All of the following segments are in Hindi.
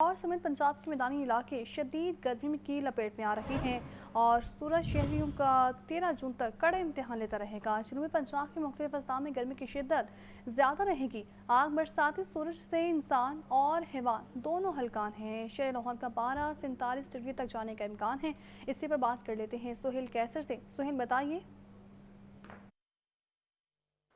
और समेत पंजाब के मैदानी इलाके शदीद गर्मी की लपेट में आ रहे हैं और सूरज शहरियों का 13 जून तक कड़े इम्तिहान लेता रहेगा। जनूबी पंजाब के मुख्तलिफ अजला में गर्मी की शिद्दत ज़्यादा रहेगी। आग बरसाती सूरज से इंसान और हैवान दोनों हलकान हैं। शहर लाहौर का पारा 47 डिग्री तक जाने का इम्कान है। इसी पर बात कर लेते हैं सुहेल कैसर से। सुहेल बताइए।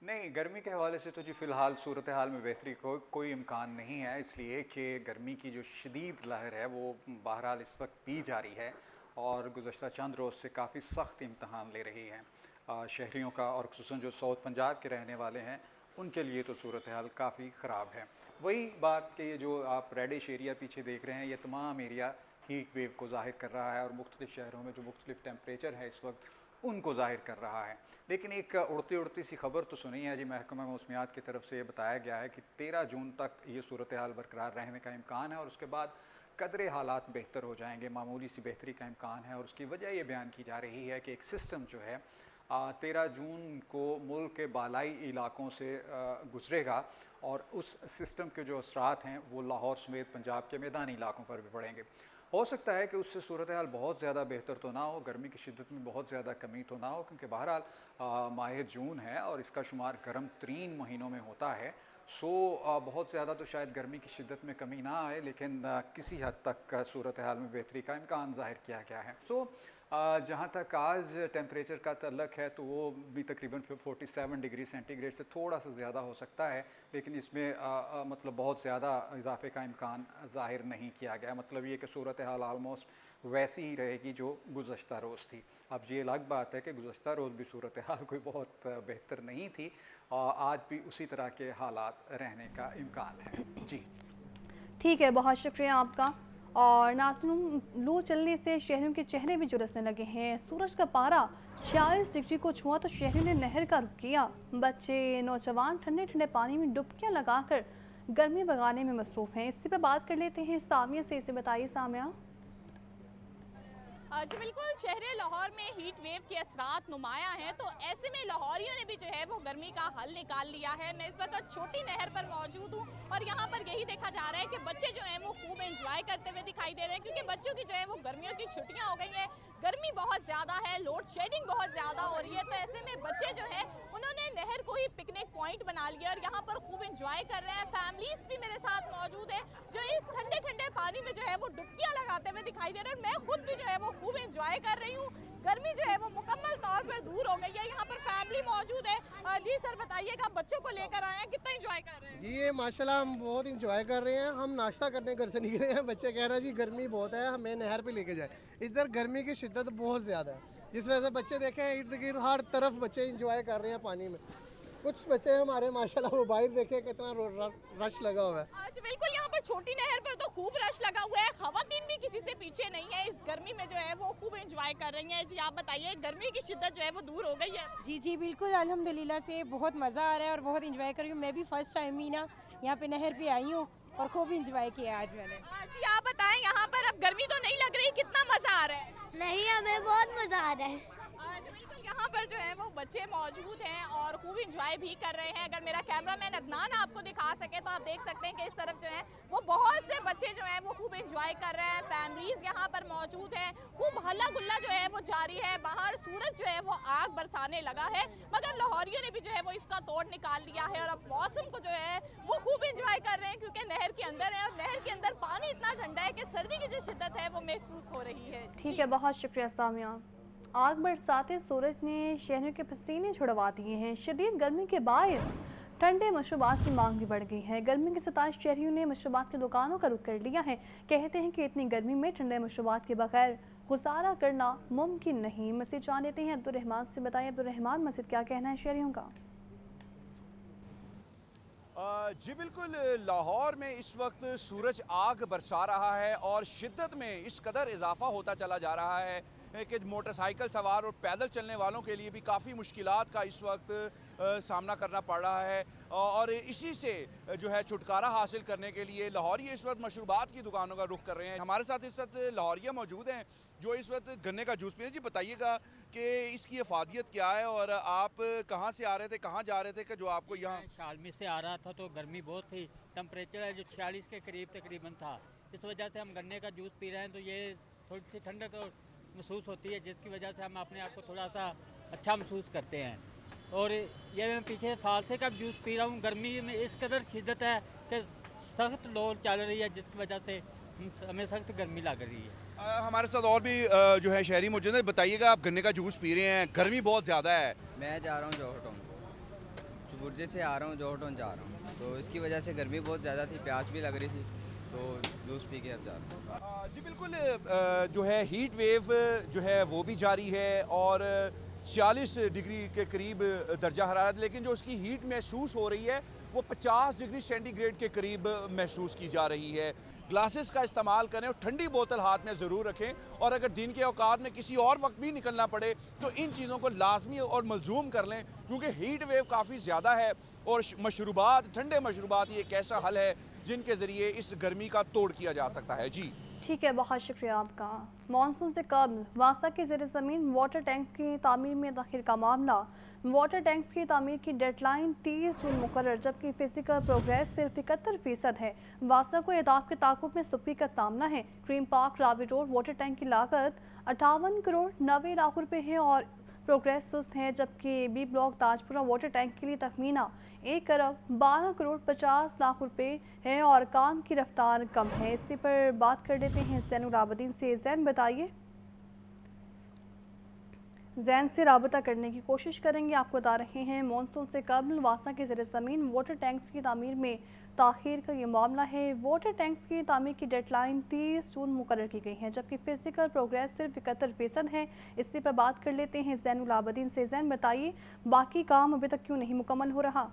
नहीं, गर्मी के हवाले से तो जी फ़िलहाल सूरत हाल में बेहतरी को कोई इम्कान नहीं है, इसलिए कि गर्मी की जो शदीद लहर है वो बहरहाल इस वक्त भी जारी है और गुज़श्ता चंद रोज़ से काफ़ी सख्त इम्तहान ले रही है शहरियों का। और ख़ुसूसन जो साउथ पंजाब के रहने वाले हैं उनके लिए तो सूरत हाल काफ़ी ख़राब है। वही बात कि जो आप रेडिश एरिया पीछे देख रहे हैं, ये तमाम एरिया हीट वेव को ज़ाहिर कर रहा है और मुख्तलिफ़ शहरों में जो मुख्तलिफ़ टेम्परेचर है इस वक्त उनको ज़ाहिर कर रहा है। लेकिन एक उड़ती उड़ती सी खबर तो सुनी है जी, महकमा मौसमियात की तरफ से ये बताया गया है कि 13 जून तक ये सूरत हाल बरकरार रहने का इम्कान है और उसके बाद कदरे हालात बेहतर हो जाएंगे, मामूली सी बेहतरी का इम्कान है। और उसकी वजह ये बयान की जा रही है कि एक सिस्टम जो है 13 जून को मुल्क के बालाई इलाकों से गुजरेगा और उस सिस्टम के जो असरात हैं वो लाहौर समेत पंजाब के मैदानी इलाकों पर भी पड़ेंगे। हो सकता है कि उससे सूरत हाल बहुत ज़्यादा बेहतर तो ना हो, गर्मी की शिद्दत में बहुत ज़्यादा कमी तो ना हो, क्योंकि बहरहाल माह जून है और इसका शुमार गर्म तरीन महीनों में होता है। बहुत ज़्यादा तो शायद गर्मी की शिद्दत में कमी ना आए, लेकिन किसी हद तक सूरत हाल में बेहतरी का इम्कान ज़ाहिर किया गया है। जहाँ तक आज टेम्परेचर का तल्लक है तो वो भी तकरीबन 47 डिग्री सेंटीग्रेड से थोड़ा सा ज़्यादा हो सकता है, लेकिन इसमें मतलब बहुत ज़्यादा इजाफे का इम्कान ज़ाहिर नहीं किया गया। मतलब ये कि सूरत हाल आलमोस्ट वैसी ही रहेगी जो गुज़श्ता रोज़ थी। अब ये अलग बात है कि गुज़श्ता रोज़ भी सूरत हाल कोई बहुत बेहतर नहीं थी और आज भी उसी तरह के हालात रहने का इम्कान है। जी ठीक है, बहुत शुक्रिया आपका। और नाज़रीन, लू चलने से शहरियों के चेहरे भी झुलसने लगे हैं। सूरज का पारा 46 डिग्री को छुआ तो शहरियों ने नहर का रुख किया। बच्चे नौजवान ठंडे ठंडे पानी में डुबकियां लगाकर गर्मी भगाने में मसरूफ़ हैं। इसी पर बात कर लेते हैं सामिया से। इसे बताइए सामिया। जी बिल्कुल, शहर लाहौर में हीट वेव के असरात नुमाया हैं, तो ऐसे में लाहौरियों ने भी जो है वो गर्मी का हल निकाल लिया है। मैं इस वक्त छोटी नहर पर मौजूद हूँ और यहाँ पर यही देखा जा रहा है कि बच्चे जो हैं वो खूब एंजॉय करते हुए दिखाई दे रहे हैं, क्योंकि बच्चों की जो है वो गर्मियों की छुट्टियाँ हो गई हैं। गर्मी बहुत ज़्यादा है, लोड शेडिंग बहुत ज़्यादा हो रही है, तो ऐसे में बच्चे जो है उन्होंने नहर को ही पिकनिक पॉइंट बना लिया और यहाँ पर खूब एंजॉय कर रहे हैं। फैमिलीज भी मेरे साथ मौजूद है जो इस ठंडे ठंडे पानी में जो है वो डुबकियाँ लगाते हुए दिखाई दे रहे हैं। मैं खुद भी जो है वो खूब एंजॉय कर रही हूँ। गर्मी जो है वो मुकम्मल तौर पर दूर हो गई है। यहाँ पर फैमिली मौजूद है। जी सर बताइएगा, बच्चों को लेकर आए हैं, कितना एंजॉय कर रहे हैं? जी ये माशाल्लाह हम बहुत इंजॉय कर रहे हैं। हम नाश्ता करने घर से निकले हैं, बच्चे कह रहे हैं जी गर्मी बहुत है, हमें नहर पे लेके जाए। इधर गर्मी की शिद्दत बहुत ज़्यादा है, जिस वजह से बच्चे देखें इर्द गिर्द हर तरफ बच्चे इंजॉय कर रहे हैं पानी में। कुछ बच्चे हमारे माशाल्लाह वो बाहर देखे कितना रश लगा हुआ है। आज बिल्कुल यहाँ पर छोटी नहर पर तो खूब रश लगा हुआ है। खवातीन भी किसी से पीछे नहीं है, इस गर्मी में जो है वो खूब एंजॉय कर रही हैं। जी आप बताइए, गर्मी की शिद्दत जो है वो दूर हो गई है? जी जी बिल्कुल, अल्हम्दुलिल्लाह से बहुत मज़ा आ रहा है और बहुत इंजॉय कर रही हूँ। मैं भी फर्स्ट टाइम ही ना यहाँ पे नहर पे आई हूँ और खूब इंजॉय किया आज मैंने। जी आप बताएं, यहाँ पर अब गर्मी तो नहीं लग रही, कितना मज़ा आ रहा है? नहीं, हमें बहुत मजा आ रहा है। आज बिल्कुल यहाँ पर जो है वो बच्चे मौजूद हैं और खूब इंजॉय भी कर रहे हैं। अगर मेरा कैमरामैन अदनान आपको दिखा सके तो आप देख सकते हैं कि इस तरफ जो है वो बहुत से बच्चे जो हैं वो खूब इंजॉय कर रहे हैं। फैमिलीज यहाँ पर मौजूद हैं, खूब हल्ला गुल्ला जो है वो जारी है। बाहर सूरज जो है वो आग बरसाने लगा है, मगर लाहौरियों ने भी जो है वो इसका तोड़ निकाल लिया है और अब मौसम को जो है वो खूब इंजॉय कर रहे हैं, क्योंकि नहर के अंदर है और नहर के अंदर पानी इतना ठंडा है कि सर्दी की जो शिद्दत है वो महसूस हो रही है। ठीक है, बहुत शुक्रिया सामिया। आग बरसाते सूरज ने शहरों के पसीने छुड़वा दिए हैं। शदीद गर्मी के बायस ठंडे मशरूबात की मांग भी बढ़ गई है। गर्मी के 27 शहरियों ने मशरूबात की दुकानों का रुख कर लिया है। कहते हैं कि इतनी गर्मी में ठंडे मशरूबात के बगैर गुजारा करना मुमकिन नहीं। मस्जिद जान लेते हैं अब्दुर्रहमान से। बताइए अब्दुर्रहमान, मस्जिद क्या कहना है शहरियों का? जी बिल्कुल, लाहौर में इस वक्त सूरज आग बरसा रहा है और शिद्दत में इस कदर इजाफा होता चला जा रहा है कि मोटरसाइकिल सवार और पैदल चलने वालों के लिए भी काफ़ी मुश्किलात का इस वक्त सामना करना पड़ रहा है। और इसी से जो है छुटकारा हासिल करने के लिए लाहौरी इस वक्त मशरूबात की दुकानों का रुख कर रहे हैं। हमारे साथ इस वक्त लाहौरिया मौजूद हैं जो इस वक्त गन्ने का जूस पी रहे हैं। जी बताइएगा कि इसकी अफादियत क्या है और आप कहाँ से आ रहे थे, कहाँ जा रहे थे कि जो आपको यहाँ? शालमी से आ रहा था तो गर्मी बहुत थी, टेम्परेचर है जो 46 के करीब तकरीबन था। इस वजह से हम गन्ने का जूस पी रहे हैं, तो ये थोड़ी सी ठंडक महसूस होती है, जिसकी वजह से हम अपने आप को थोड़ा सा अच्छा महसूस करते हैं। और ये मैं पीछे फालसे का जूस पी रहा हूँ। गर्मी में इस कदर शिद्दत है कि सख्त लौ चल रही है, जिसकी वजह से हमें सख्त गर्मी लग रही है। हमारे साथ और भी जो है शहरी मौजूद है। बताइएगा, आप गन्ने का जूस पी रहे हैं, गर्मी बहुत ज़्यादा है। मैं जा रहा हूँ जौहर टाउन, चुबुर्जे से आ रहा हूँ, जौहर टाउन जा रहा हूँ, तो इसकी वजह से गर्मी बहुत ज़्यादा थी, प्यास भी लग रही थी, तो जूस पी के अब जा रहा हूँ। जी बिल्कुल, जो है हीट वेव जो है वो भी जारी है और 46 डिग्री के करीब दर्जा हरारत, लेकिन जो उसकी हीट महसूस हो रही है वो 50 डिग्री सेंटीग्रेड के करीब महसूस की जा रही है। ग्लासेस का इस्तेमाल करें और ठंडी बोतल हाथ में ज़रूर रखें, और अगर दिन के औकात में किसी और वक्त भी निकलना पड़े तो इन चीज़ों को लाजमी और मलजूम कर लें, क्योंकि हीट वेव काफ़ी ज़्यादा है। और मशरूबात, ठंडे मशरूबात ये एक ऐसा हल है जिनके ज़रिए इस गर्मी का तोड़ किया जा सकता है। जी ठीक है, बहुत शुक्रिया आपका। मानसून से कबल वासा के ज़ेर ज़मीन वाटर टैंक्स की तामीर में दाखिल का मामला। वाटर टैंक्स की तामीर की डेडलाइन 30 जून मुकर्रर, जबकि फिजिकल प्रोग्रेस सिर्फ 71% है। वासा को अहदाफ के ताकुब में सुप्री का सामना है। Cream park Ravi road water tank की लागत 58 करोड़ 90 लाख रुपए है और प्रोग्रेस सुस्त है, जबकि B block Tajpura water tank के लिए तखमीना 1 अरब 12 करोड़ 50 लाख रुपए है और काम की रफ्तार कम है। इसी पर बात कर लेते हैं ज़ैनुल आबदीन से। ज़ैन, बताइए। ज़ैन से राबता करने की कोशिश करेंगे। आपको बता रहे हैं मानसून से कबल वासा के ज़ेर ज़मीन वाटर टैंक्स की तामीर में ताख़ीर का ये मामला है। वाटर टैंक्स की तामीर की डेडलाइन 30 जून मुकर्रर की गई है, जबकि फिजिकल प्रोग्रेस सिर्फ 71% है। इसी पर बात कर लेते हैं ज़ैनुल आबदीन से। ज़ैन, बताइए, बाकी काम अभी तक क्यों नहीं मुकम्मल हो रहा?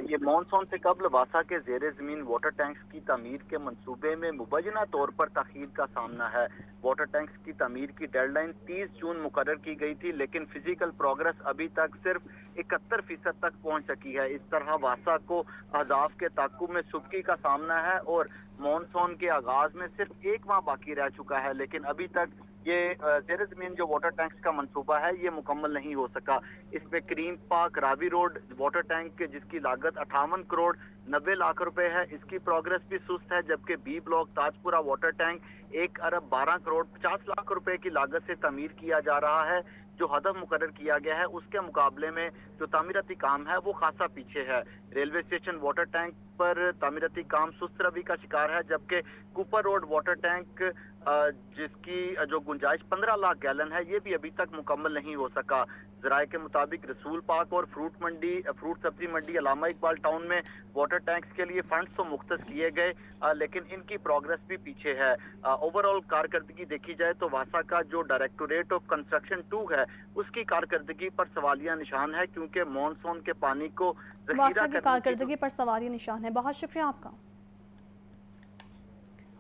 ये मानसून से कबल वासा के ज़ेर ज़मीन वाटर टैंक्स की तामीर के मंसूबे में मुबैना तौर पर ताख़ीर का सामना है। वाटर टैंक्स की तामीर की डेडलाइन 30 जून मुकर्रर की गई थी, लेकिन फिजिकल प्रोग्रेस अभी तक सिर्फ 71% तक पहुंच सकी है। इस तरह वासा को अहदाफ के ताकुब में सुबकी का सामना है और मानसून के आगाज में सिर्फ 1 माह बाकी रह चुका है, लेकिन अभी तक ये ज़ेर ज़मीन जो वाटर टैंक्स का मंसूबा है ये मुकम्मल नहीं हो सका। इसमें cream park Ravi road water tank जिसकी लागत 58 करोड़ 90 लाख रुपए है, इसकी प्रोग्रेस भी सुस्त है, जबकि B block Tajpura water tank 1 अरब 12 करोड़ 50 लाख रुपए की लागत से तामीर किया जा रहा है। जो हदफ मुकर्रर किया गया है उसके मुकाबले में जो तामीराती काम है वो खासा पीछे है। रेलवे स्टेशन वाटर टैंक पर तामीराती काम सुस्त रवि का शिकार है, जबकि कूपर रोड वाटर टैंक जिसकी जो गुंजाइश 15 लाख गैलन है ये भी अभी तक मुकम्मल नहीं हो सका। ज़राए के मुताबिक रसूल पार्क और फ्रूट सब्जी मंडी अलामा इकबाल टाउन में वाटर टैंक्स के लिए फंड्स तो मुख्तस किए गए, लेकिन इनकी प्रोग्रेस भी पीछे है। ओवरऑल कारकर्दगी देखी जाए तो वासा का जो डायरेक्टोरेट ऑफ कंस्ट्रक्शन 2 है उसकी कारकर्दगी पर सवालिया निशान है, क्योंकि मानसून के पानी को वासा की कारकर्दगी पर सवालिया निशान है। बहुत शुक्रिया आपका।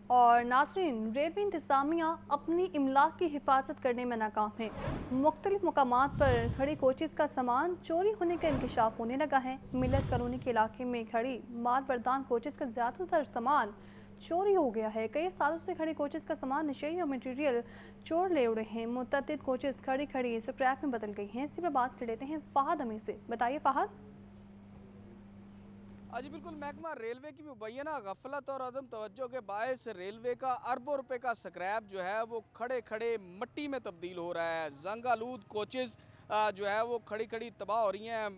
और नाज़रीन, रेलवे इंतज़ामिया अपनी इमलाक की हिफाजत करने में नाकाम है। मुख्तलिफ मकामात पर खड़ी कोचेज़ का सामान चोरी होने का इंकशाफ होने लगा है। मिलत कॉलोनी के इलाके में खड़ी माल बरदान कोचेज़ का ज़्यादातर सामान चोरी हो गया है। कई सालों से खड़ी कोचेज़ का सामान नशे और मटीरियल चोर ले उड़े हैं। मुतअद्दिद कोचेज़ खड़ी स्क्रैप में बदल गई हैं। इसी पर बात कर लेते हैं फ़ाहद अमीर से। बताइए फ़ाहद। जी बिल्कुल, महकमा रेलवे की मुबैना गफलत और अदम तवज्जो के बायस रेलवे का अरबों रुपए का स्क्रैप जो है वो खड़े खड़े मिट्टी में तब्दील हो रहा है। जंग आलूद कोचेज़ जो है वो खड़ी खड़ी तबाह हो रही हैं।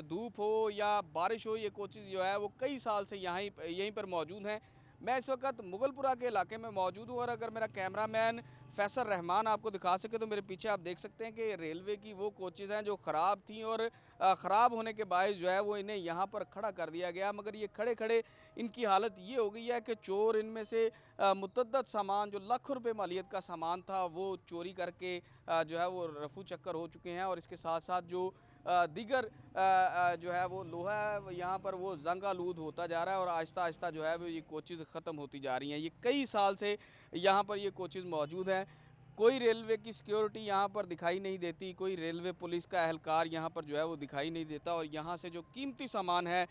धूप हो या बारिश हो, ये कोचेज़ जो है वो कई साल से यहीं पर मौजूद हैं। मैं इस वक्त मुगलपुरा के इलाके में मौजूद हूँ और अगर मेरा कैमरामैन फैसल रहमान आपको दिखा सके तो मेरे पीछे आप देख सकते हैं कि रेलवे की वो कोचेज़ हैं जो ख़राब थी और ख़राब होने के बायस जो है वो इन्हें यहाँ पर खड़ा कर दिया गया। मगर ये खड़े खड़े इनकी हालत ये हो गई है कि चोर इनमें से मुतअद्दिद सामान जो लाखों रुपए मालियत का सामान था वो चोरी करके जो है वो रफू चक्कर हो चुके हैं। और इसके साथ साथ जो दीगर जो है वो लोहा है यहाँ पर वो जंग आलूद होता जा रहा है और आहिस्ता आहिस्ता जो है वो ये कोचेज़ ख़त्म होती जा रही हैं। ये कई साल से यहाँ पर ये कोचेज़ मौजूद हैं। कोई रेलवे की सिक्योरिटी यहाँ पर दिखाई नहीं देती, कोई रेलवे पुलिस का एहलकार यहाँ पर जो है वो दिखाई नहीं देता और यहाँ से जो कीमती सामान है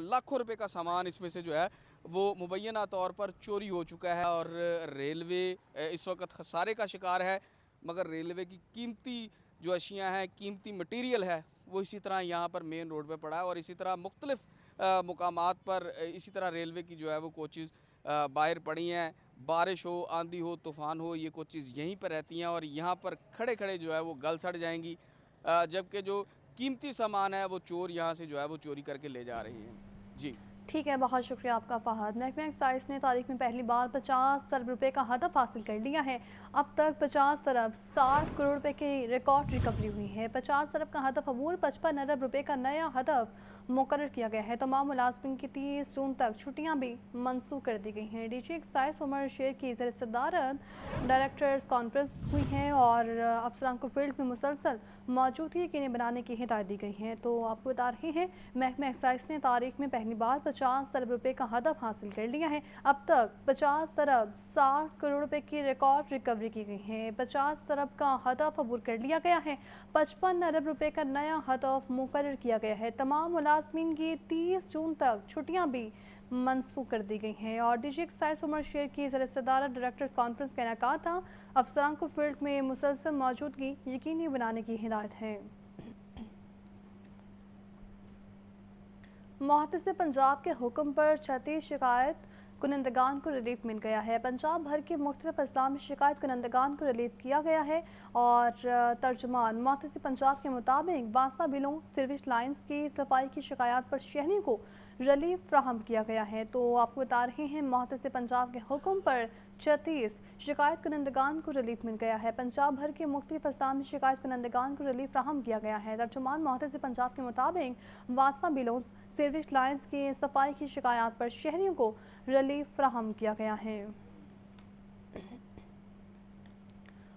लाखों रुपए का सामान इसमें से जो है वो मुबैना तौर पर चोरी हो चुका है और रेलवे इस वक्त खसारे का शिकार है। मगर रेलवे की कीमती जो अशियाँ हैं, कीमती मटीरियल है, वो इसी तरह यहाँ पर मेन रोड पे पड़ा है और इसी तरह मुख्तलिफ मुकामात पर इसी तरह रेलवे की जो है वो कोचेज़ बाहर पड़ी हैं। बारिश हो, आंधी हो, तूफ़ान हो, ये कोचेज़ यहीं पर रहती हैं और यहाँ पर खड़े खड़े जो है वो गल सड़ जाएंगी, जबकि जो कीमती सामान है वो चोर यहाँ से जो है वो चोरी करके ले जा रहे हैं। जी ठीक है, बहुत शुक्रिया आपका फहद। महकमा एक्साइज ने तारीख में पहली बार 50 अरब रुपए का हदफ हासिल कर लिया है। अब तक 50 अरब 60 करोड़ रुपए की रिकॉर्ड रिकवरी हुई है। 50 अरब का हदफ अबूर 55 अरब रुपए का नया हदफ मुकर्रर किया गया है। तमाम मुलाजमिन की 30 जून तक छुट्टियां भी मनसूख कर दी गई हैं। डीजी एक्साइज उमर शेर की ज़ेर सदारत डायरेक्टर्स कॉन्फ्रेंस हुई है और अफसरान को फील्ड में मुसलसल मौजूदगी यकीनी बनाने की हिदायत दी गई है। तो आपको बता रहे हैं महकमा एक्साइज ने तारीख में पहली बार 50 अरब रुपए का हदफ हासिल कर लिया है। अब तक 50 अरब 60 करोड़ रुपए की रिकॉर्ड रिकवरी की गई है। 50 अरब का हदफ अबूर कर लिया गया है। 55 अरब रुपए का नया हदफ मुकर्रर किया गया है। तमाम मुलाजमीन की 30 जून तक छुट्टियां भी मनसूख कर दी गई हैं और डीजी एक्साइज उमर शेर की ज़ेर सदारत डायरेक्टर्स कॉन्फ्रेंस का इनेकाद था। अफसरान को फील्ड में मुसलसल मौजूदगी यकीनी बनाने की हिदायत है। मुहतसिब पंजाब के हुक्म पर 36 शिकायत कुनंदगान को रिलीफ मिल गया है। पंजाब भर के मुख्तलिफ अजला में शिकायत कुनंदगान को रिलीफ किया गया है और तर्जुमान मुहतसिब पंजाब के मुताबिक वास्ता बिलों सर्विस लाइन्स की सफाई की शिकायत पर शहरियों को रिलीफ फ्राहम किया गया है। तो आपको बता रहे हैं मुहतसिब पंजाब के हुक्म पर 36 शिकायत कुनंदगान को रिलीफ मिल गया है। पंजाब भर के मुख्तलिफ अजला में शिकायत कुनंदगान को रिलीफ फ्राहम किया गया है। तर्जुमान मुहतसिब पंजाब के मुताबिक वास्ता बिलों सर्विस लाइन्स की सफाई की शिकायत पर शहरियों को रिलीफ फ्राहम किया गया है।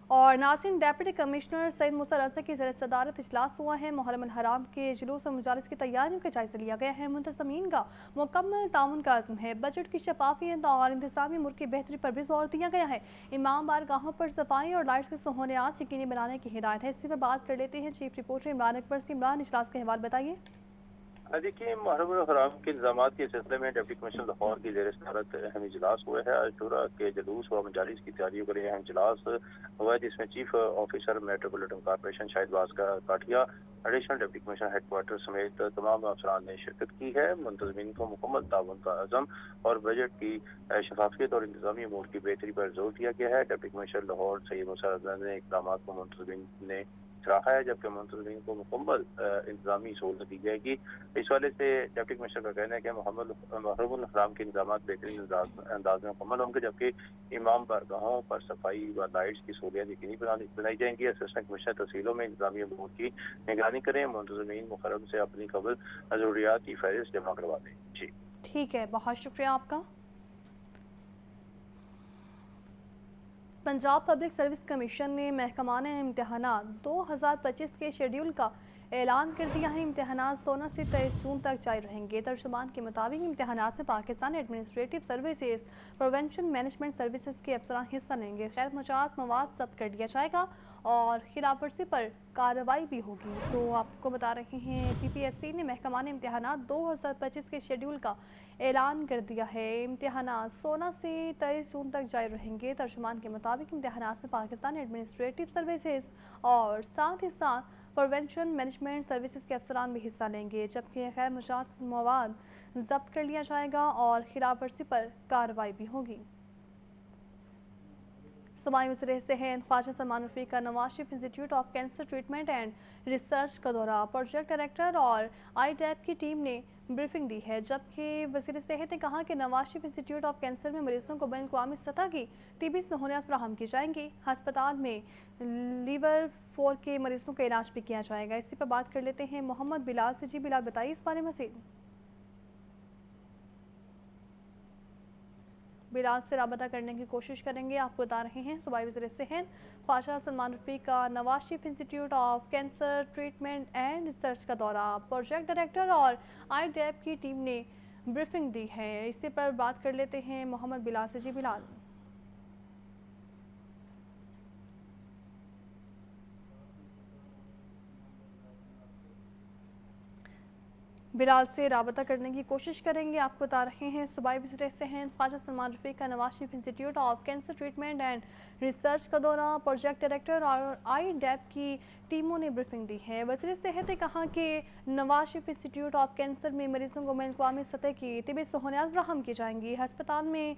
और नाज़रीन, डेप्यूटी कमिश्नर सैयद मूसा रज़ा की ज़ेर सदारत इजलास हुआ है। मुहर्रम अल हराम के जुलूस और मजालिस की तैयारियों का जायज़ा लिया गया है। मुंतज़मीन का मुकम्मल ताउन का आज़म है। बजट की शफाफियत और इंतज़ामी मुल्क की बेहतरी पर भी जोर दिया गया है। इमाम बारगाहों पर सफाई और लाइट्स की सहूलियात यकीनी बनाने की हिदायत है। इसी पर बात कर लेते हैं चीफ रिपोर्टर इमरान अकबर से। इमरान, इजलास का अहवाल बताइए। देखिए, मुहर्रम अल हराम के इंतजाम के सिलसिले में डिप्टी कमिश्नर लाहौर की ज़ेर सदारत अहम इजलास हुआ है। आशूरा के जुलूस व मजालिस की तैयारियों के लिए अहम इजलास हुआ है, जिसमें chief officer metropolitan corporation Shahid Waska Kathia, additional deputy commissioner headquarter समेत तमाम अफसरान ने शिरकत की है। मुंतज़मीन को मुकम्मल ताउन का अज़म और बजट की शफाफियत और इंतजामी अमूर की बेहतरी पर जोर दिया गया है। डिप्टी कमिश्नर लाहौर सैयद मूसा रज़ा ने इक़दाम को मुंतज़मीन ने सराहा है, जबकि मुंतज़मीन को मुकम्मल इंतजामी सहूलत दी जाएगी। इस वाले से डिप्टी कमिश्नर का कहना है कि मुहर्रम अल हराम के इंतजाम बेहतरीन अंदाज में मुकम्मल होंगे, जबकि इमाम बारगाहों पर सफाई व लाइट्स की सहूलियत यकीनी बनाई जाएंगी। असिस्टेंट कमिश्नर तहसीलों में इंतजामी अमूर की निगरानी करें। मुंतज़मीन मुहर्रम से अपनी कबल ज़रूरियात की फहरिस्त जमा करवा दें। जी ठीक है, बहुत शुक्रिया आपका। पंजाब पब्लिक सर्विस कमीशन ने महकमाने इम्तहानात 2025 के शेड्यूल का ऐलान कर दिया है। इम्तहानात 16 से 23 जून तक जारी रहेंगे। तर्जुमान के मुताबिक इम्तहानात में Pakistan administrative services, prevention management services के अफसरान हिस्सा लेंगे। गैर मुजाज मवाद जब्त कर दिया जाएगा और खिलाफ वर्जी पर कार्रवाई भी होगी। तो आपको बता रहे हैं PPSC ने महकमाने इम्तहानात 2025 के शेड्यूल का ऐलान कर दिया है। इम्तहानात 16 से 23 जून तक जारी रहेंगे। तर्जुमान के मुताबिक इम्तहानात में पाकिस्तान एडमिनिस्ट्रेटिव सर्विसेज और साथ ही साथ प्रिवेंशन मैनेजमेंट सर्विसेज के अफसरान भी हिस्सा लेंगे, जबकि गैर मुजाज मवाद जब्त कर लिया जाएगा और खिलाफ वर्जी पर कार्रवाई भी होगी। सूबाई वज़ीर सेहत ख्वाजा सलमान रफ़ीक का Nawaz Sharif institute of cancer treatment and research का दौरा। प्रोजेक्ट डायरेक्टर और IDAP की टीम ने ब्रीफिंग दी है, जबकि वज़ीर सेहत ने कहा कि Nawaz Sharif institute of cancer में मरीजों को बैन-अक़वामी सतह की तिब्बी सहूलियत फ्राहम की जाएंगी। हस्पताल में लीवर 4 के मरीजों का इलाज भी किया जाएगा। इसी पर बात कर लेते हैं मोहम्मद बिलाल से। जी बिलाल, बताइए इस बारे में मज़ीद। बिलाल से राबता करने की कोशिश करेंगे। आपको बता रहे हैं सूबाई वज़ीर सेहत ख्वाजा सलमान रफ़ीक का Nawaz Sharif institute of cancer treatment and research का दौरा। प्रोजेक्ट डायरेक्टर और IDAP की टीम ने ब्रीफिंग दी है। इसी पर बात कर लेते हैं मोहम्मद बिलाल से। जी बिलाल। बिलाल से राबता करने की कोशिश करेंगे। आपको बता रहे हैं सूबाई वज़ीर सेहत ख्वाजा सलमान रफ़ीक का Nawaz Sharif institute of cancer treatment and research का दौरा, प्रोजेक्ट डायरेक्टर और IDAP की टीमों ने ब्रीफिंग दी है। वज़ीर सेहत ने कहा कि Nawaz Sharif institute of cancer में मरीजों को बैनुल-अक़वामी सतह की तिब्बी सहूलियात फराहम की जाएंगी। अस्पताल में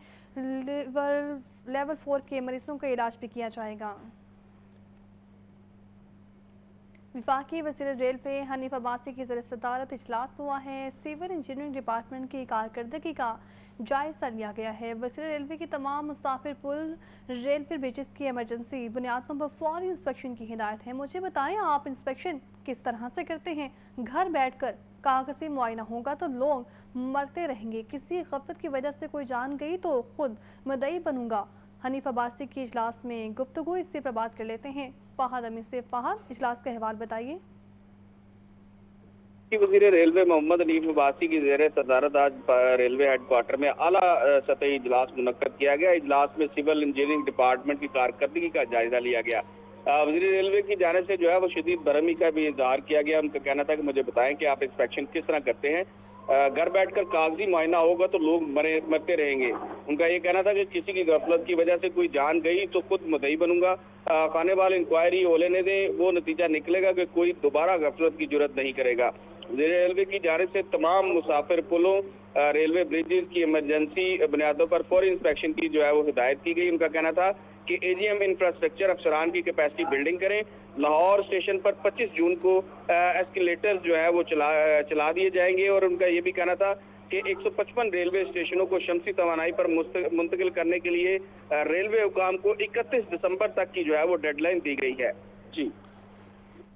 लेवल 4 के मरीजों का इलाज भी किया जाएगा। वफाकी वज़ीर रेलवे हनीफ अब्बासी की ज़रिए सदारत इजलास हुआ है। सिविल इंजीनियरिंग डिपार्टमेंट की कारकर्दगी का जायज़ा लिया गया है। वज़ीर रेलवे की तमाम मुसाफिर पुल, रेलवे ब्रिजेस की एमरजेंसी बुनियादों पर फौरी इंस्पेक्शन की हिदायत है। मुझे बताएं, आप इंस्पेक्शन किस तरह से करते हैं? घर बैठकर कागज़ी मुआयना होगा तो लोग मरते रहेंगे। किसी गफलत की वजह से कोई जान गई तो खुद मुद्दई बनूंगा। हनीफ अब्बासी की इजलास में गुफ्तगू, इससे पर बात कर लेते हैं फहद अमीर से। फहद, इजलास का अहवाल बताइए। वज़ीर रेलवे मोहम्मद हनीफ अब्बासी की ज़ेर सदारत आज रेलवे हेडक्वार्टर में आला सतही इजलास मुनक्कद किया गया। इजलास में सिविल इंजीनियरिंग डिपार्टमेंट की कारकर्दगी का जायजा लिया गया। वज़ीर रेलवे की जानिब से जो है वो शदीद बरहमी का भी इजहार किया गया। उनका कहना था कि मुझे बताएं कि आप इंस्पेक्शन किस तरह करते हैं। घर बैठकर कागजी मुआयना होगा तो लोग मरते रहेंगे। उनका ये कहना था कि किसी की गफलत की वजह से कोई जान गई तो खुद मुद्दई बनूंगा। खाने वाल इंक्वायरी हो लेने दें, वो नतीजा निकलेगा कि कोई दोबारा गफलत की जुर्रत नहीं करेगा। रेलवे की जानिब से तमाम मुसाफिर पुलों, रेलवे ब्रिजेस की इमरजेंसी बुनियादों पर फौरी इंस्पेक्शन की जो है वो हिदायत की गई। उनका कहना था कि AGM इंफ्रास्ट्रक्चर अफसरान की कैपेसिटी बिल्डिंग करें। लाहौर स्टेशन पर 25 जून को एस्केलेटर्स जो है वो चला दिए जाएंगे। और उनका ये भी कहना था कि 155 रेलवे स्टेशनों को शमसी तवानाई पर मुंतकिल करने के लिए रेलवे हुकाम को 31 दिसंबर तक की जो है वो डेडलाइन दी गई है। जी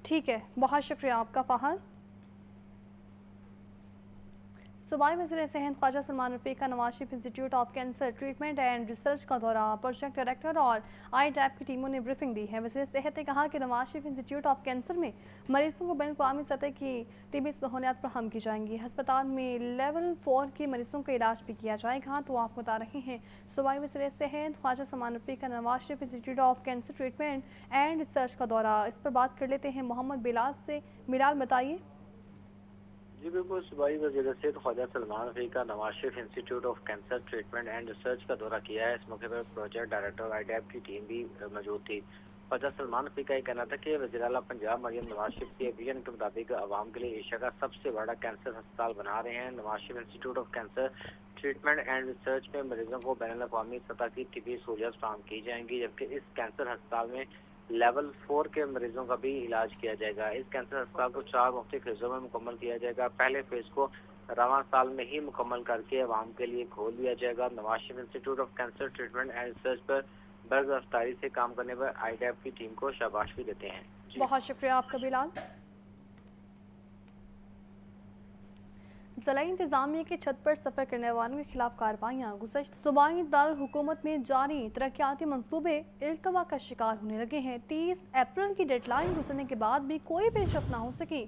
ठीक है, बहुत शुक्रिया आपका फहद। सूबाई वज़ीर सेहत ख्वाजा सलमान रफ़ीक का Nawaz Sharif institute of cancer treatment and research का दौरा, प्रोजेक्ट डायरेक्टर और IDAP की टीमों ने ब्रीफिंग दी है। वज़ीर सेहत ने कहा कि Nawaz Sharif institute of cancer में मरीजों को बैनुल-अक़वामी सतह की तिब्बी सहूलियात फराहम की जाएंगी। अस्पताल में लेवल 4 के मरीजों का इलाज भी किया जाएगा। तो आप बता रहे हैं सूबाई वज़ीर सेहत ख्वाजा सलमान रफ़ीक का Nawaz Sharif institute of cancer treatment and research का दौरा, इस पर बात कर लेते हैं मोहम्मद बिलाल से। बिलाल, बताइए। जी बिल्कुल, सूबाई वज़ीर सेहत ख्वाजा सलमान रफ़ीक का Nawaz Sharif institute of cancer treatment and research का दौरा किया है। इस मौके पर प्रोजेक्ट डायरेक्टर और IDAP की टीम भी मौजूद थी। ख्वाजा सलमान रफ़ीक का ये कहना था कि वज़ीर आला पंजाब मरियम नवाज शरीफ के विजन के मुताबिक आवाम के लिए एशिया का सबसे बड़ा कैंसर अस्पताल बना रहे हैं। Nawaz Sharif institute of cancer treatment and research में मरीजों को बैनुल-अक़वामी सतह की तिब्बी सहूलियत फराहम की जाएंगी, जबकि इस कैंसर अस्पताल में लेवल 4 के मरीजों का भी इलाज किया जाएगा। इस कैंसर अस्पताल को 4 मुख्तलिफ फेज़ों में मुकम्मल किया जाएगा। पहले फेज़ को रवां साल में ही मुकम्मल करके आवाम के लिए खोल दिया जाएगा। Nawaz Sharif institute of cancer treatment and research पर बर्ग रफ्तारी से काम करने पर IDAP की टीम को शाबाश भी देते हैं। बहुत शुक्रिया आपका बिलाल। ज़िला इंतज़ामिया की छत पर सफ़र करने वालों के खिलाफ कार्रवाइयाँ। गुज़श्ता सूबाई दारुल हुकूमत में जारी तरक्याती मनसूबे इल्तवा का शिकार होने लगे हैं। 30 अप्रैल की डेडलाइन गुजरने के बाद भी कोई पेशरफ ना हो सकी।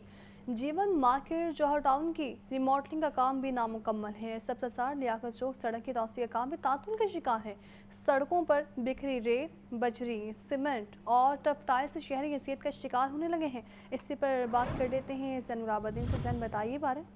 जीवन मार्केट जौहर टाउन की रिमॉडलिंग का काम भी नामुकम्मल है। सब्ज़ार लियाकत चौक सड़क की तौसीह का काम भी तातुल का शिकार है। सड़कों पर बिखरी रेत, बजरी, सीमेंट और टफ टाइल से शहरी हैसियत का शिकार होने लगे हैं। इसी पर बात कर लेते हैं ज़ैनुलाब्दीन से। ज़ैन, बताइए बारे।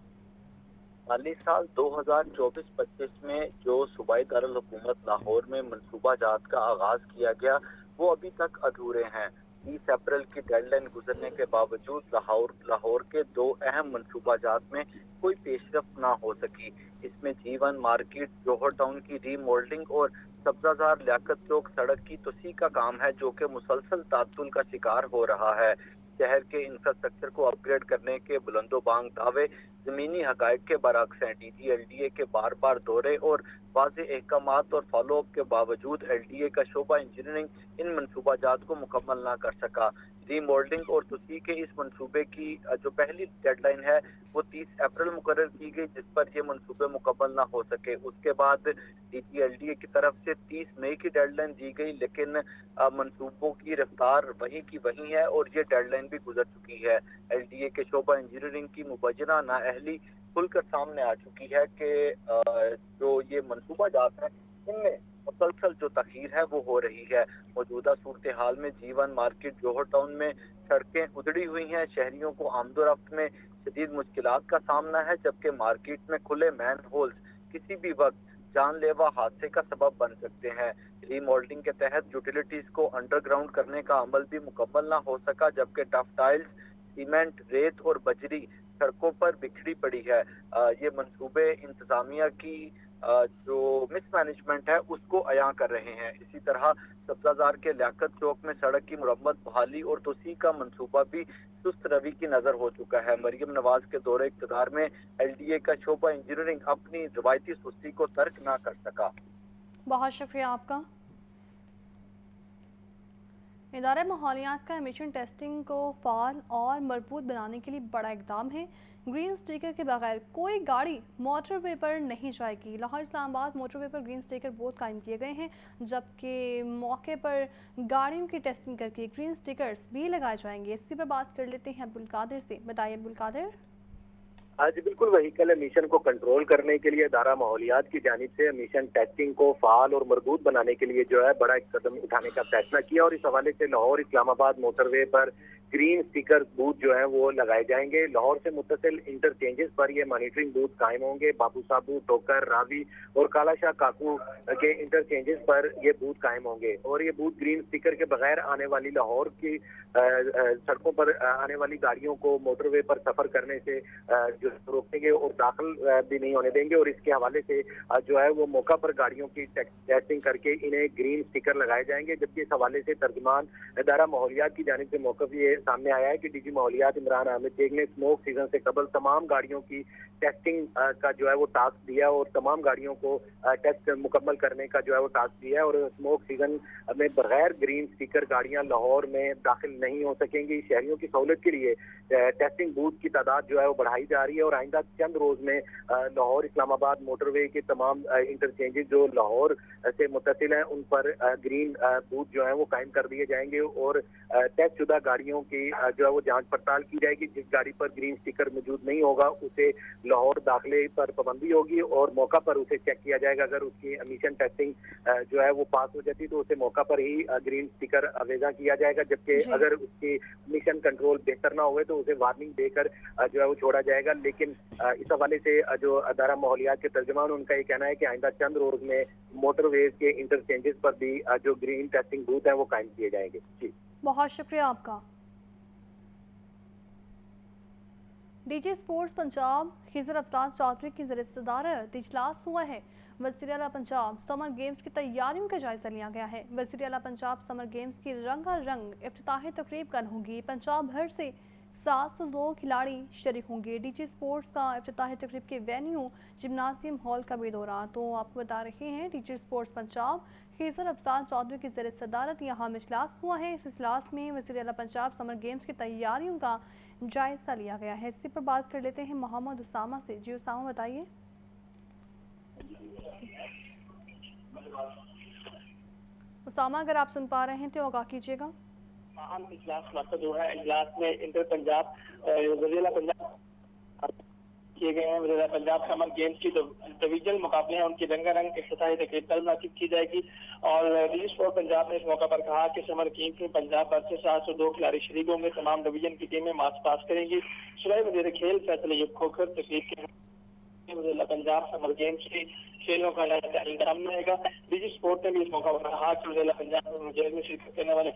माली साल 2024-25 में जो सूबाई दारुल हुकूमत लाहौर में मनसूबा जात का आगाज किया गया वो अभी तक अधूरे हैं। 30 अप्रैल की डेडलाइन गुजरने के बावजूद लाहौर के 2 अहम मनसूबा जात में कोई पेशरफ ना हो सकी। इसमें जीवन मार्केट जौहर टाउन की रीमॉडलिंग और सब्ज़ार लियाकत चौक सड़क की तोसी का काम है, जो कि मुसलसल तातुल का शिकार हो रहा है। शहर के इंफ्रास्ट्रक्चर को अपग्रेड करने के बुलंदोबांग दावे जमीनी हकायक के बरअक्स हैं। DG-LDA के बार बार दौरे और वाज़े अहकामात और फॉलोअप के बावजूद LDA का शोबा इंजीनियरिंग इन मनसूबाजात को मुकम्मल ना कर सका। रीमॉडलिंग और तोसी के इस मनसूबे की जो पहली डेडलाइन है वो 30 अप्रैल मुकर्रर की गई, जिस पर ये मनसूबे मुकम्मल ना हो सके। उसके बाद DG-LDA की तरफ से 30 मई की डेडलाइन दी गई, लेकिन मनसूबों की रफ्तार वहीं की वहीं है और ये डेडलाइन भी गुजर चुकी है। LDA के शोबा इंजीनियरिंग की मुबैना नाअहली खुलकर सामने आ चुकी है कि जो ये मनसूबा जात है इनमें मुसलसल जो तखीर है वो हो रही है। मौजूदा सूरत हाल में G1 मार्केट जौहर टाउन में सड़कें उजड़ी हुई हैं, शहरियों को आमदोरफ्त में शदीद मुश्किलात का सामना है, जबकि मार्केट में खुले मैन होल्स किसी भी वक्त जानलेवा हादसे का सबब बन सकते हैं। रीमॉडलिंग के तहत यूटिलिटीज को अंडरग्राउंड करने का अमल भी मुकम्मल ना हो सका, जबकि टफ टाइल्स, सीमेंट, रेत और बजरी सड़कों पर बिखरी पड़ी है। ये मंसूबे इंतजामिया की जो मिसमैनेजमेंट है उसको अयां कर रहे हैं। इसी तरह सब्जाजार के लियाकत चौक में सड़क की मुरम्मत, बहाली और तोसी का मंसूबा भी सुस्त रवि की नजर हो चुका है। मरियम नवाज के दौरे इक़्तिदार में LDA का शोबा इंजीनियरिंग अपनी रवायती सुस्ती को तर्क ना कर सका। बहुत शुक्रिया आपका। इदारा माहौलियात का एमिशन टेस्टिंग को फाल और मजबूत बनाने के लिए बड़ा इकदाम है। ग्रीन स्टिकर के बगैर कोई गाड़ी मोटरवे पर नहीं जाएगी। लाहौर इस्लामाबाद मोटरवे पर ग्रीन स्टिकर बोर्ड कायम किए गए हैं, जबकि मौके पर गाड़ियों की टेस्टिंग करके ग्रीन स्टिकर्स भी लगाए जाएंगे। इसी पर बात कर लेते हैं अब्दुल कादिर से। बताइए अब्दुल कादिर। आज बिल्कुल व्हीकल एमिशन को कंट्रोल करने के लिए इदारा माहौलियात की जानिब से एमिशन टेस्टिंग को फाल और मजबूत बनाने के लिए जो है बड़ा एक कदम उठाने का फैसला किया और इस हवाले से लाहौर इस्लामाबाद मोटरवे पर ग्रीन स्टिकर बूथ जो है वो लगाए जाएंगे। लाहौर से मुत्तसिल इंटरचेंजेस पर ये मॉनिटरिंग बूथ कायम होंगे। बाबू साबू, टोकर, रावी और कालाशाह काकू के इंटरचेंजेस पर ये बूथ कायम होंगे और ये बूथ ग्रीन स्टिकर के बगैर आने वाली लाहौर की सड़कों पर आने वाली गाड़ियों को मोटरवे पर सफर करने से जो रोकेंगे और दाखिल भी नहीं होने देंगे और इसके हवाले से जो है वो मौका पर गाड़ियों की टेस्टिंग करके इन्हें ग्रीन स्टिकर लगाए जाएंगे। जबकि इस हवाले से तर्जुमान इदारा माहौलियात की जानिब से मौक़िफ़ ये सामने आया है कि DG माहौलियात इमरान अहमद शेख ने स्मोक सीजन से कबल तमाम गाड़ियों की टेस्टिंग का जो है वो टास्क दिया और तमाम गाड़ियों को टेस्ट मुकम्मल करने का जो है वो टास्क दिया और स्मोक सीजन में बगैर ग्रीन स्टिकर गाड़ियां लाहौर में दाखिल नहीं हो सकेंगी। शहरियों की सहूलत के लिए टेस्टिंग बूथ की तादाद जो है वो बढ़ाई जा रही है और आइंदा चंद रोज में लाहौर इस्लामाबाद मोटरवे के तमाम इंटरचेंजेस जो लाहौर से मुत्तसिल हैं उन पर ग्रीन बूथ जो है वो कायम कर दिए जाएंगे और टेस्ट शुदा गाड़ियों की जो है वो जांच पड़ताल की जाएगी। जिस गाड़ी पर ग्रीन स्टिकर मौजूद नहीं होगा उसे लाहौर दाखिले पर पाबंदी होगी और मौका पर उसे चेक किया जाएगा। अगर उसकी एमिशन टेस्टिंग जो है वो पास हो जाती तो उसे मौका पर ही ग्रीन स्टिकर अवेजा किया जाएगा, जबकि अगर उसकी एमिशन कंट्रोल बेहतर ना हुए तो उसे वार्निंग देकर जो है वो छोड़ा जाएगा। लेकिन इस हवाले से जो अदारा माहौलियात के तर्जुमान उनका ये कहना है कि आइंदा चंद रोज में मोटरवेज के इंटरचेंजेस पर भी जो ग्रीन टेस्टिंग बूथ है वो कायम किए जाएंगे। जी बहुत शुक्रिया आपका। डीजी स्पोर्ट्स पंजाब खिजर अफसान चौधरी की ज़र-ए-सदारत इजलास हुआ है। वज़ीर आला पंजाब समर गेम्स की तैयारियों का जायजा लिया गया है। वज़ीर आला पंजाब समर गेम्स की रंगारंग इफ्तिताही तकरीब कल होगी। पंजाब भर से 702 खिलाड़ी शरीक होंगे। डीजी स्पोर्ट्स का इफ्तिताही तकरीब के वेन्यू जिम्नाजियम हॉल का भी दौरा। तो आपको बता रहे हैं डीजी स्पोर्ट्स पंजाब खिजर अफसान चौधरी की ज़र-ए-सदारत यहाँ इजलास हुआ है। इस इजलास में वज़ीर आला पंजाब समर गेम्स की तैयारियों का जायजा लिया गया है। इसी पर बात कर लेते हैं मोहम्मद उसामा से। जी उसामा बताइए। उसामा अगर आप सुन पा रहे हैं तो आगाह कीजिएगा। इजलास जो है इजलास में इंटर पंजाब वज़ीर पंजाब किए गए हैं। वज़ीर पंजाब समर गेम्स की जो डिवीजनल मुकाबले हैं उनकी रंगारंग इफ्तिताही तकरीब कल मुनासिब की जाएगी और डीजी स्पोर्ट पंजाब ने इस मौका पर कहा कि समर गेम्स में पंजाब भर से 702 खिलाड़ी शरीक होंगे। तमाम डिवीजन की टीमें मार्च पास करेंगी। सूबाई वज़ीर खेल फैसले खोखर तकरीब के वज़ीर पंजाब समर गेम्स की खेलों का सामने आएगा। डीजी स्पोर्ट ने भी इस मौका पर कहा कि वज़ीर पंजाब में शिरकत करने वाले